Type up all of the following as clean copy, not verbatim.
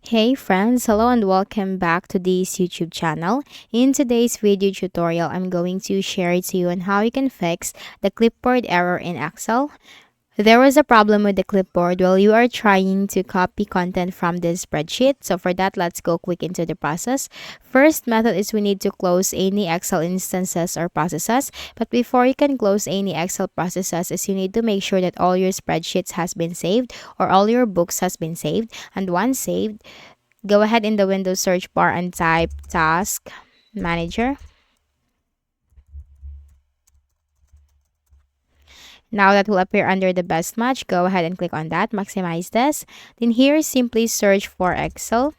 Hey friends, hello and welcome back to this YouTube channel. In today's video tutorial, I'm going to share it to you on how you can fix the clipboard error in Excel. There was a problem with the clipboard while you are trying to copy content from this spreadsheet. So for that, let's go quick into the process. First method is we need to close any Excel instances or processes. But before you can close any Excel processes, is you need to make sure that all your spreadsheets has been saved or all your books has been saved. And once saved, go ahead in the Windows search bar and type Task Manager. Now that will appear under the best match, go ahead and click on that, maximize this. Then here, simply search for Excel.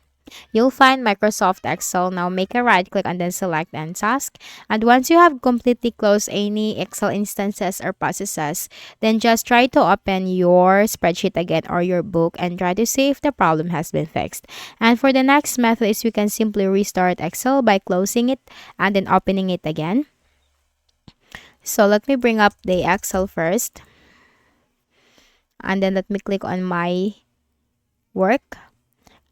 You'll find Microsoft Excel. Now make a right click and then select End Task. And once you have completely closed any Excel instances or processes, then just try to open your spreadsheet again or your book and try to see if the problem has been fixed. And for the next method is you can simply restart Excel by closing it and then opening it again. So let me bring up the Excel first. And then let me click on my work.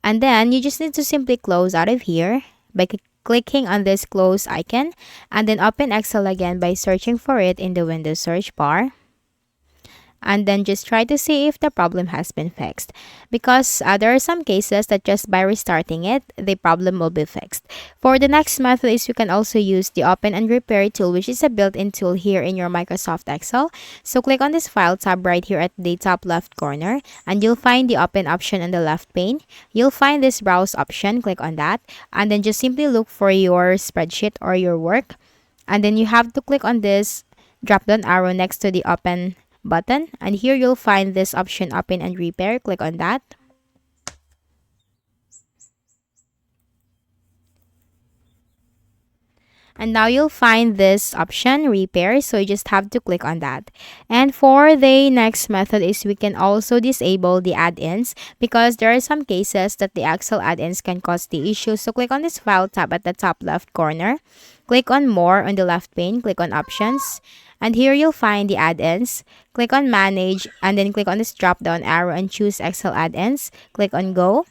And then you just need to simply close out of here by clicking on this close icon. And then open Excel again by searching for it in the Windows search bar. And then just try to see if the problem has been fixed, because there are some cases that just by restarting it the problem will be fixed. For the next method is you can also use the open and repair tool, which is a built-in tool here in your Microsoft Excel. So click on this file tab right here at the top left corner and you'll find the open option on the left pane. You'll find this browse option, click on that, and then just simply look for your spreadsheet or your work, and then you have to click on this drop down arrow next to the open button, and here you'll find this option open and repair. Click on that. And now you'll find this option repair, so you just have to click on that. And for the next method is we can also disable the add-ins, because there are some cases that the Excel add-ins can cause the issue. So click on this file tab at the top left corner, click on more on the left pane, click on options, and here you'll find the add-ins. Click on manage and then click on this drop down arrow and choose Excel add-ins. Click on go.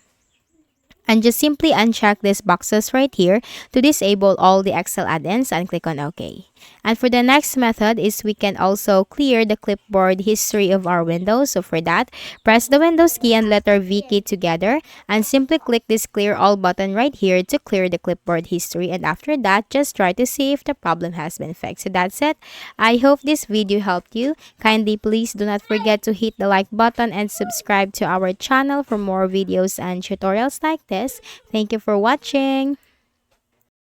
And just simply uncheck these boxes right here to disable all the Excel add-ins and click on OK. And for the next method is we can also clear the clipboard history of our windows. So for that, press the Windows key and letter V key together and simply click this clear all button right here to clear the clipboard history. And after that, just try to see if the problem has been fixed. So that's it. I hope this video helped you. Kindly please do not forget to hit the like button and subscribe to our channel for more videos and tutorials like this. Thank you for watching.